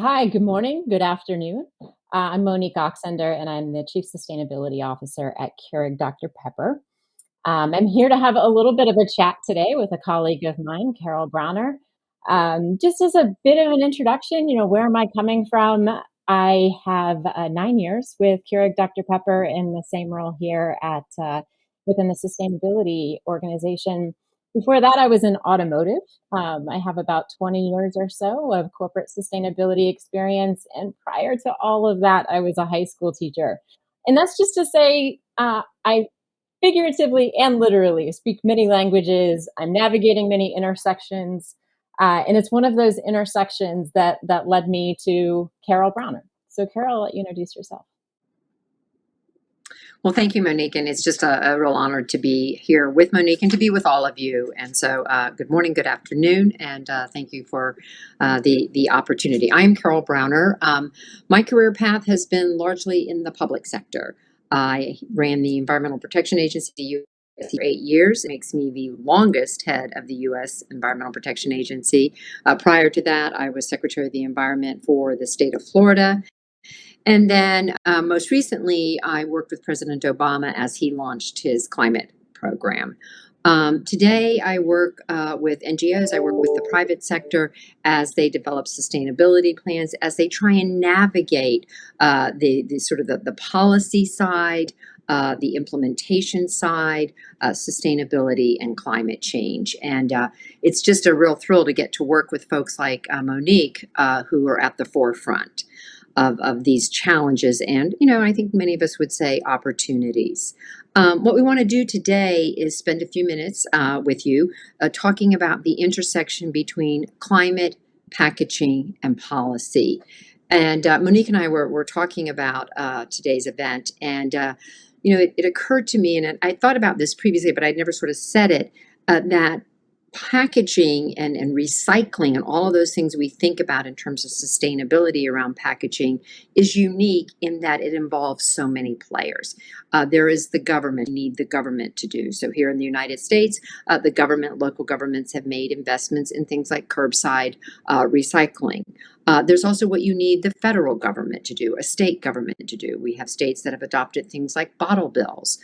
Hi, good morning, good afternoon. I'm Monique Oxender, and I'm the Chief Sustainability Officer at Keurig Dr. Pepper. I'm here to have a little bit of a chat today with a colleague of mine, Carol Browner. Just as a bit of an introduction, where am I coming from? I have 9 years with Keurig Dr. Pepper in the same role here at within the sustainability organization. Before that, I was in automotive. I have about 20 years or so of corporate sustainability experience. And prior to all of that, I was a high school teacher. And that's just to say, I figuratively and literally speak many languages. I'm navigating many intersections. And it's one of those intersections that led me to Carol Browner. So, Carol, I'll let you introduce yourself. Well, thank you, Monique. And it's just a real honor to be here with Monique and to be with all of you. And so, good morning, good afternoon, and thank you for the opportunity. I am Carol Browner. My career path has been largely in the public sector. I ran the Environmental Protection Agency, the U.S. for 8 years. It makes me the longest head of the U.S. Environmental Protection Agency. Prior to that, I was Secretary of the Environment for the state of Florida. And then most recently, I worked with President Obama as he launched his climate program. Today, I work with NGOs, I work with the private sector as they develop sustainability plans, as they try and navigate the sort of the policy side, the implementation side, sustainability and climate change. And it's just a real thrill to get to work with folks like Monique, who are at the forefront of these challenges and, I think many of us would say opportunities. What we want to do today is spend a few minutes with you talking about the intersection between climate, packaging, and policy. And Monique and I were talking about today's event, and it occurred to me, and I thought about this previously, but I'd never sort of said it, that packaging and recycling and all of those things we think about in terms of sustainability around packaging is unique in that it involves so many players. There is the government, need the government to do. So here in the United States, the government, local governments have made investments in things like curbside recycling. There's also what you need the federal government to do, a state government to do. We have states that have adopted things like bottle bills.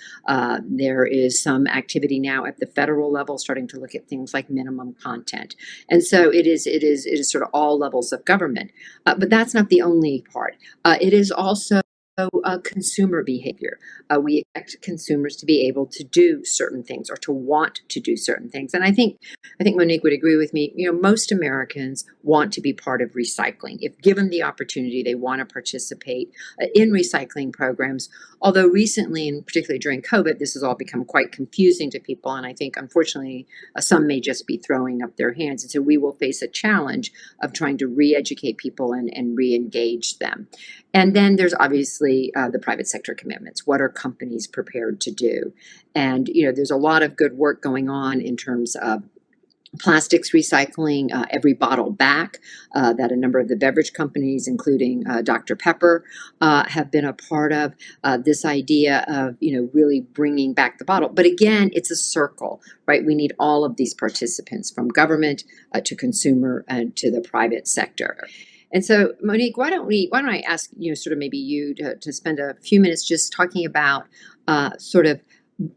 There is some activity now at the federal level starting to look at things like minimum content. And so it is sort of all levels of government. But that's not the only part. It is also consumer behavior. We expect consumers to be able to do certain things or to want to do certain things. And I think Monique would agree with me. Most Americans want to be part of recycling. If given the opportunity, they want to participate in recycling programs. Although recently, and particularly during COVID, this has all become quite confusing to people. And I think, unfortunately, some may just be throwing up their hands. And so we will face a challenge of trying to re-educate people and re-engage them. And then there's obviously the private sector commitments. What are companies prepared to do? And there's a lot of good work going on in terms of plastics recycling, every bottle back, that a number of the beverage companies, including Dr. Pepper, have been a part of. This idea of really bringing back the bottle. But again, it's a circle, right? We need all of these participants, from government to consumer and to the private sector. And so, Monique, why don't I ask sort of maybe you to spend a few minutes just talking about sort of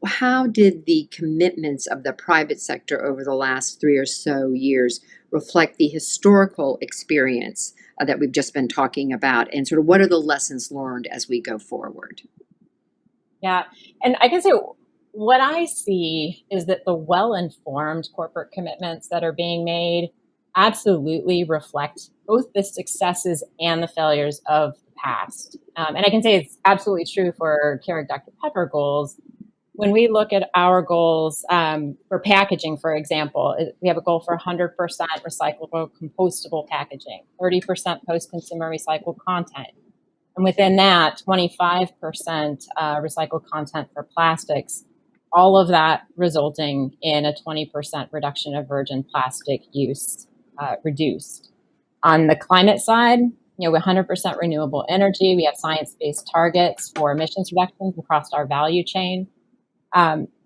how did the commitments of the private sector over the last 3 or so years reflect the historical experience that we've just been talking about, and sort of what are the lessons learned as we go forward? Yeah. And I can say what I see is that the well informed corporate commitments that are being made absolutely reflect both the successes and the failures of the past. And I can say it's absolutely true for Keurig Dr. Pepper goals. When we look at our goals for packaging, for example, we have a goal for 100% recyclable, compostable packaging, 30% post-consumer recycled content. And within that, 25% recycled content for plastics, all of that resulting in a 20% reduction of virgin plastic use reduced. On the climate side, 100% renewable energy. We have science-based targets for emissions reductions across our value chain.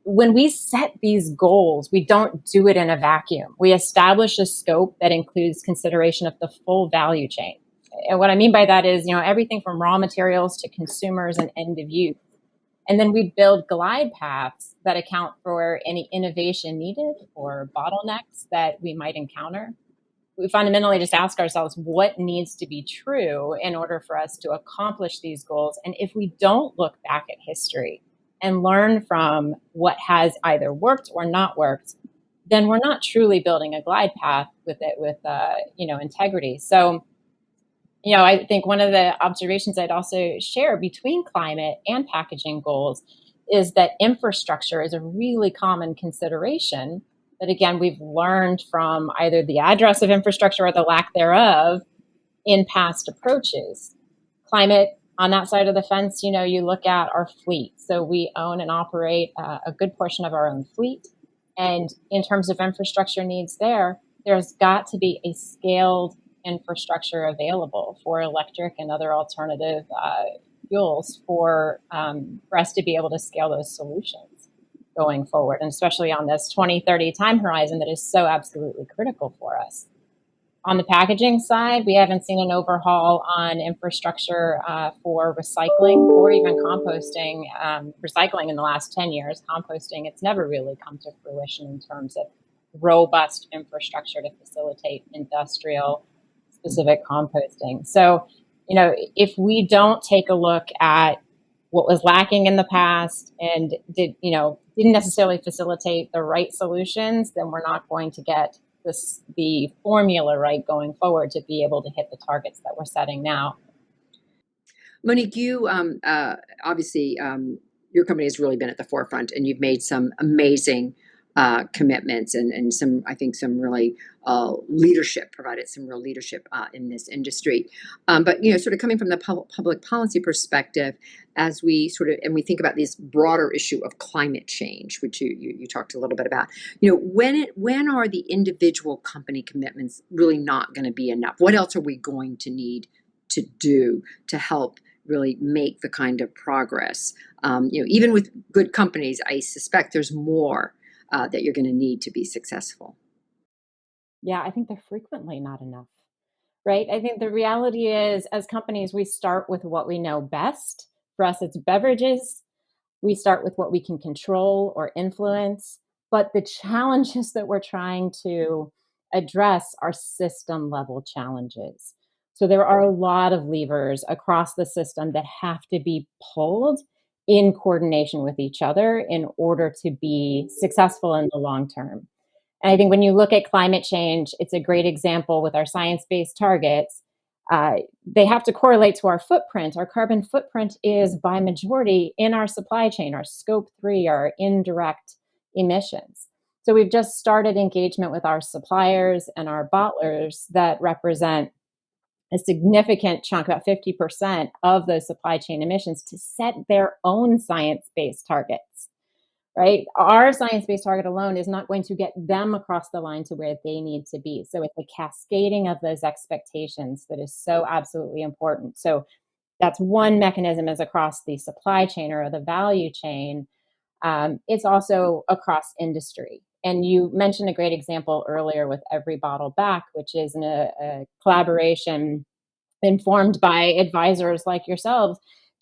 When we set these goals, we don't do it in a vacuum. We establish a scope that includes consideration of the full value chain. And what I mean by that is, everything from raw materials to consumers and end of use. And then we build glide paths that account for any innovation needed or bottlenecks that we might encounter. We fundamentally just ask ourselves what needs to be true in order for us to accomplish these goals. And if we don't look back at history and learn from what has either worked or not worked, then we're not truly building a glide path with integrity. So, I think one of the observations I'd also share between climate and packaging goals is that infrastructure is a really common consideration that, again, we've learned from either the address of infrastructure or the lack thereof in past approaches. Climate, on that side of the fence, you look at our fleet. So we own and operate a good portion of our own fleet. And in terms of infrastructure needs there's got to be a scaled infrastructure available for electric and other alternative fuels for us to be able to scale those solutions going forward, and especially on this 2030 time horizon that is so absolutely critical for us. On the packaging side, we haven't seen an overhaul on infrastructure for recycling or even composting. Recycling in the last 10 years, composting, it's never really come to fruition in terms of robust infrastructure to facilitate industrial specific composting. So, if we don't take a look at what was lacking in the past and didn't necessarily facilitate the right solutions, then we're not going to get the formula right going forward to be able to hit the targets that we're setting now. Monique, you obviously your company has really been at the forefront, and you've made some amazing commitments and some, I think, some really provided some real leadership in this industry. But sort of coming from the public policy perspective, as we think about this broader issue of climate change, which you talked a little bit about, when are the individual company commitments really not going to be enough? What else are we going to need to do to help really make the kind of progress? Even with good companies, I suspect there's more that you're going to need to be successful. Yeah, I think they're frequently not enough, right? I think the reality is, as companies, we start with what we know best. For us, it's beverages. We start with what we can control or influence. But the challenges that we're trying to address are system level challenges. So there are a lot of levers across the system that have to be pulled in coordination with each other in order to be successful in the long term. And I think when you look at climate change, it's a great example with our science based targets. They have to correlate to our footprint. Our carbon footprint is by majority in our supply chain, our scope 3, our indirect emissions. So we've just started engagement with our suppliers and our bottlers that represent a significant chunk, about 50% of those supply chain emissions, to set their own science based targets. Right? Our science based target alone is not going to get them across the line to where they need to be. So it's a cascading of those expectations that is so absolutely important. So that's one mechanism, is across the supply chain or the value chain. It's also across industry. And you mentioned a great example earlier with Every Bottle Back, which is a collaboration informed by advisors like yourselves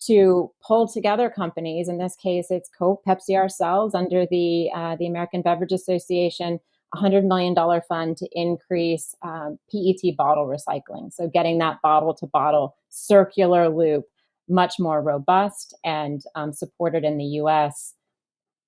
to pull together companies. In this case, it's Coke, Pepsi, ourselves, under the American Beverage Association, $100 million fund to increase PET bottle recycling. So getting that bottle to bottle circular loop much more robust and supported in the US.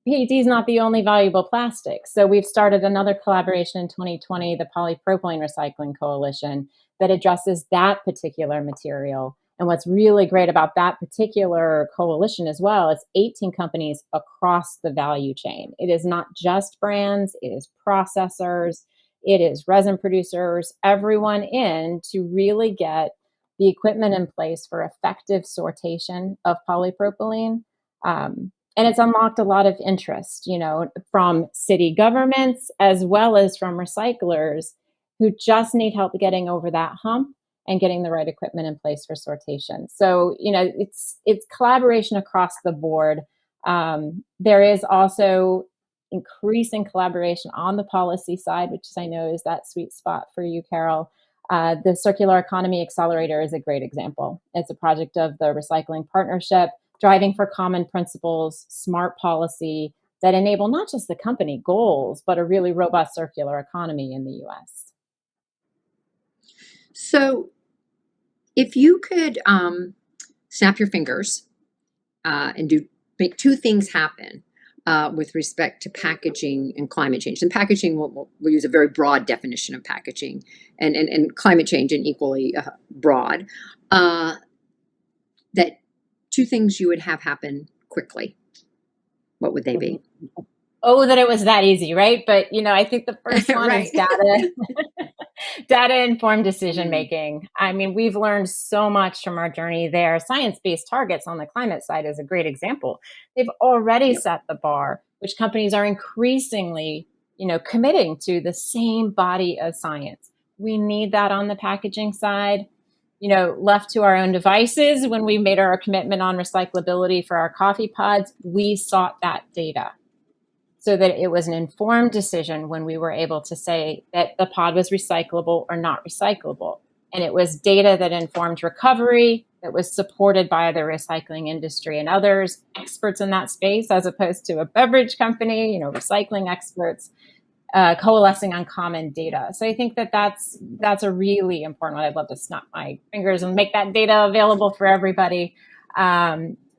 PET is not the only valuable plastic. So we've started another collaboration in 2020, the Polypropylene Recycling Coalition, that addresses that particular material. And what's really great about that particular coalition as well, it's 18 companies across the value chain. It is not just brands, it is processors, it is resin producers, everyone in to really get the equipment in place for effective sortation of polypropylene. And it's unlocked a lot of interest, from city governments as well as from recyclers who just need help getting over that hump and getting the right equipment in place for sortation. So, it's collaboration across the board. There is also increasing collaboration on the policy side, which I know is that sweet spot for you, Carol. The Circular Economy Accelerator is a great example. It's a project of the Recycling Partnership, driving for common principles, smart policy that enable not just the company goals, but a really robust circular economy in the US. So if you could snap your fingers and make two things happen with respect to packaging and climate change. And packaging, we'll use a very broad definition of packaging, and climate change an equally broad. That two things you would have happen quickly. What would they be? Oh, that it was that easy, right? But I think the first one Right. is data. Data informed decision making. I mean, we've learned so much from our journey there. Science-based targets on the climate side is a great example. They've already set the bar, which companies are increasingly, committing to the same body of science. We need that on the packaging side. Left to our own devices, when we made our commitment on recyclability for our coffee pods, we sought that data, so that it was an informed decision when we were able to say that the pod was recyclable or not recyclable. And it was data that informed recovery, that was supported by the recycling industry and others, experts in that space, as opposed to a beverage company, recycling experts, coalescing on common data. So I think that that's a really important one. I'd love to snap my fingers and make that data available for everybody.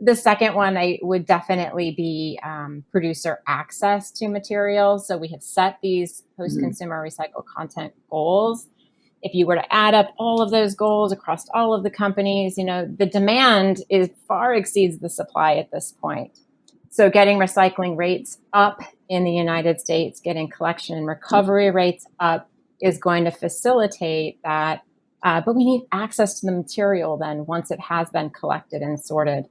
The second one would definitely be producer access to materials. So we have set these post-consumer recycled content goals. If you were to add up all of those goals across all of the companies, the demand far exceeds the supply at this point. So getting recycling rates up in the United States, getting collection and recovery rates up is going to facilitate that. But we need access to the material then once it has been collected and sorted.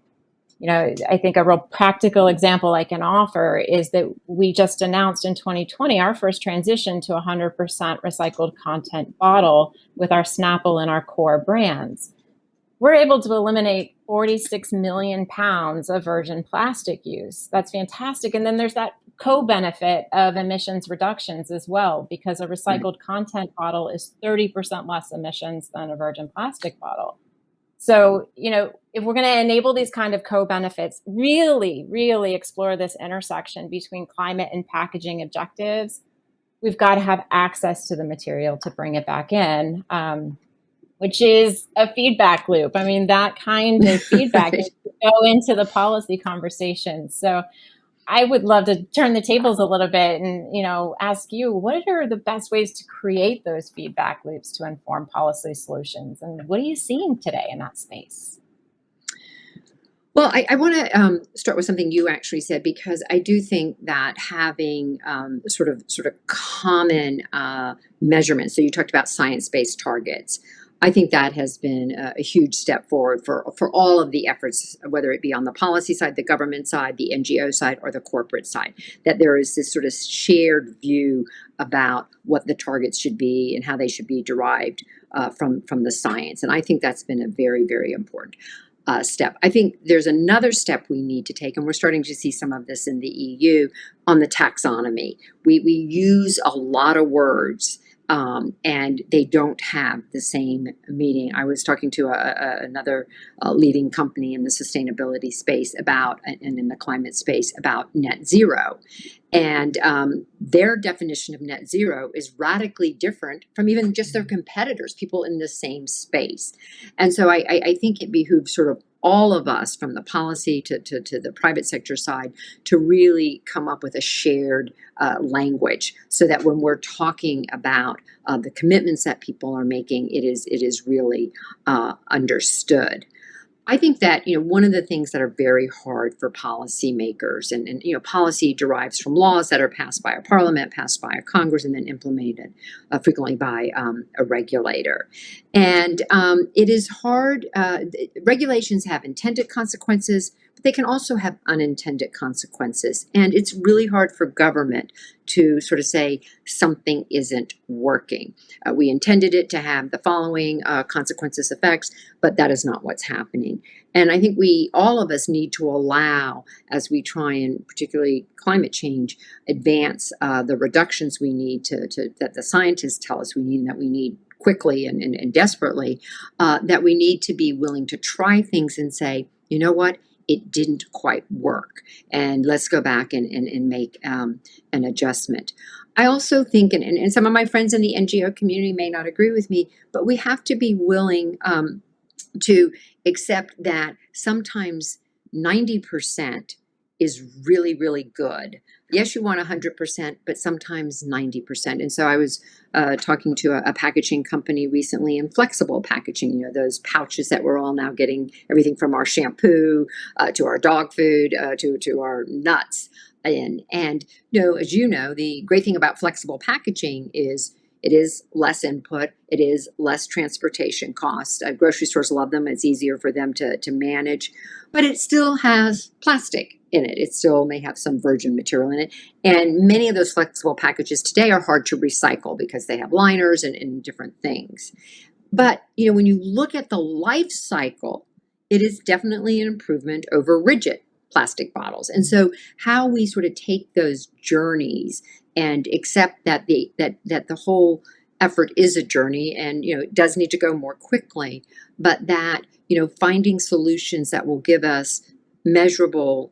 I think a real practical example I can offer is that we just announced in 2020 our first transition to 100% recycled content bottle with our Snapple and our core brands. We're able to eliminate 46 million pounds of virgin plastic use. That's fantastic. And then there's that co-benefit of emissions reductions as well, because a recycled content bottle is 30% less emissions than a virgin plastic bottle. So, if we're going to enable these kind of co-benefits, really, really explore this intersection between climate and packaging objectives, we've got to have access to the material to bring it back in, which is a feedback loop. I mean, that kind of feedback needs to go into the policy conversation. So I would love to turn the tables a little bit and, ask you, what are the best ways to create those feedback loops to inform policy solutions? And what are you seeing today in that space? Well, I want to start with something you actually said, because I do think that having sort of common measurements. So you talked about science-based targets. I think that has been a huge step forward for all of the efforts, whether it be on the policy side, the government side, the NGO side, or the corporate side, that there is this sort of shared view about what the targets should be and how they should be derived from the science. And I think that's been a very, very important step. I think there's another step we need to take, and we're starting to see some of this in the EU on the taxonomy. We use a lot of words, and they don't have the same meaning. I was talking to another leading company in the sustainability space and in the climate space about net zero. And their definition of net zero is radically different from even just their competitors, people in the same space. And so I think it behooves sort of all of us, from the policy to the private sector side, to really come up with a shared language, so that when we're talking about the commitments that people are making, it is really understood. I think that one of the things that are very hard for policymakers, and policy derives from laws that are passed by a parliament, passed by a Congress, and then implemented frequently by a regulator. And it is hard. Regulations have intended consequences, but they can also have unintended consequences. And it's really hard for government to sort of say something isn't working. We intended it to have the following consequences, effects, but that is not what's happening. And I think all of us need to allow, as we try and, particularly climate change, advance the reductions we need that the scientists tell us we need, and that we need quickly and desperately, that we need to be willing to try things and say, you know what, it didn't quite work, and let's go back and make an adjustment. I also think, and some of my friends in the NGO community may not agree with me, but we have to be willing to accept that sometimes 90% is really, really good. Yes, you want 100%, but sometimes 90%. And so I was talking to a packaging company recently, in flexible packaging, those pouches that we're all now getting, everything from our shampoo to our dog food to our nuts in. And, as you know, the great thing about flexible packaging is it is less input. It is less transportation cost. Grocery stores love them. It's easier for them to manage, but it still has plastic in it. It still may have some virgin material in it. And many of those flexible packages today are hard to recycle because they have liners and different things. But, when you look at the life cycle, it is definitely an improvement over rigid plastic bottles. And so how we sort of take those journeys and accept that the whole effort is a journey, and it does need to go more quickly, but that finding solutions that will give us measurable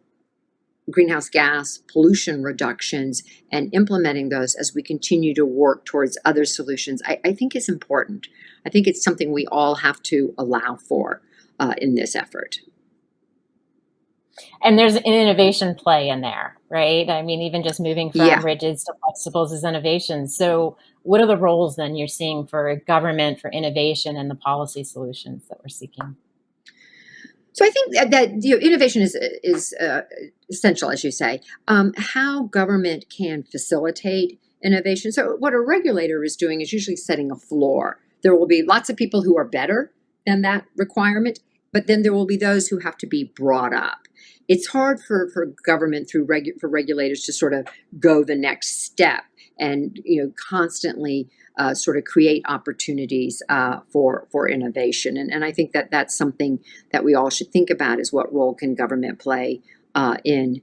greenhouse gas pollution reductions and implementing those as we continue to work towards other solutions, I think is important. I think it's something we all have to allow for in this effort. And there's an innovation play in there, right? I mean, even just moving from rigids to flexibles is innovation. So what are the roles then you're seeing for government, for innovation, and the policy solutions that we're seeking? So I think that innovation is essential, as you say. How government can facilitate innovation. So what a regulator is doing is usually setting a floor. There will be lots of people who are better than that requirement, but then there will be those who have to be brought up. It's hard for government for regulators to sort of go the next step and constantly sort of create opportunities for innovation. And I think that that's something that we all should think about, is what role can government play in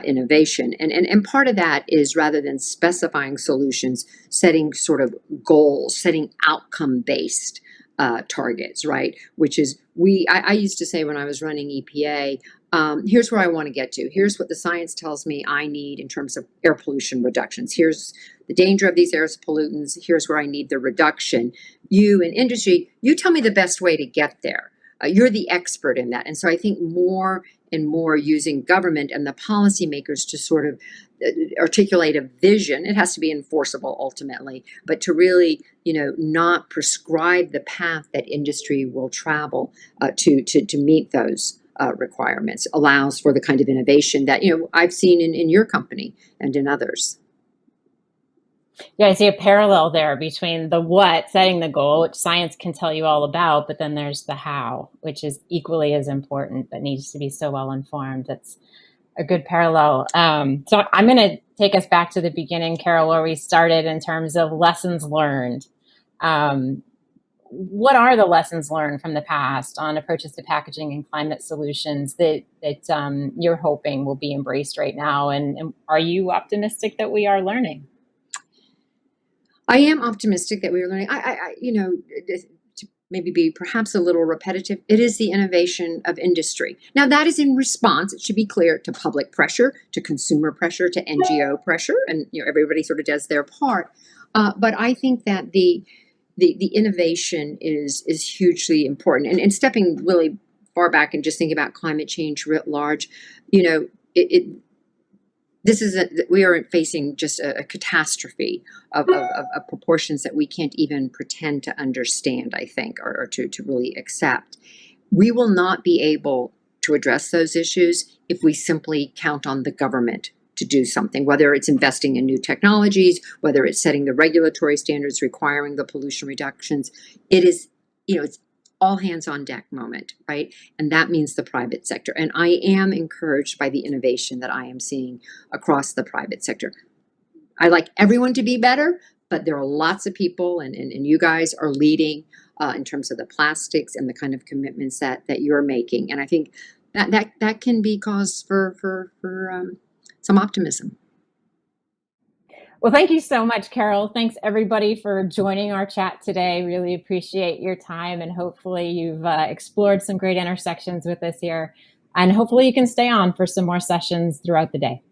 innovation. And part of that is, rather than specifying solutions, setting sort of goals, setting outcome-based targets, right? Which is, I used to say when I was running EPA, here's where I want to get to. Here's what the science tells me I need in terms of air pollution reductions. Here's the danger of these air pollutants. Here's where I need the reduction. You in industry, you tell me the best way to get there. You're the expert in that. And so I think more and more using government and the policymakers to sort of articulate a vision. It has to be enforceable ultimately, but to really, not prescribe the path that industry will travel to meet those requirements, allows for the kind of innovation that I've seen in your company and in others. Yeah, I see a parallel there between the what, setting the goal, which science can tell you all about, but then there's the how, which is equally as important, but needs to be so well informed. That's a good parallel. So I'm going to take us back to the beginning, Carol, where we started in terms of lessons learned. What are the lessons learned from the past on approaches to packaging and climate solutions that you're hoping will be embraced right now? And are you optimistic that we are learning? I am optimistic that we are learning. To maybe be perhaps a little repetitive, it is the innovation of industry. Now, that is in response, it should be clear, to public pressure, to consumer pressure, to NGO pressure, and everybody sort of does their part. But I think that the innovation is hugely important. And stepping really far back and just thinking about climate change writ large, we are facing just a catastrophe of proportions that we can't even pretend to understand, I think, or to really accept. We will not be able to address those issues if we simply count on the government to do something, whether it's investing in new technologies, whether it's setting the regulatory standards requiring the pollution reductions. It is, it's all hands on deck moment, right? And that means the private sector. And I am encouraged by the innovation that I am seeing across the private sector. I like everyone to be better, but there are lots of people, and you guys are leading in terms of the plastics and the kind of commitments that you're making. And I think that can be cause for some optimism. Well, thank you so much, Carol. Thanks everybody for joining our chat today. Really appreciate your time, and hopefully you've explored some great intersections with us here. And hopefully you can stay on for some more sessions throughout the day.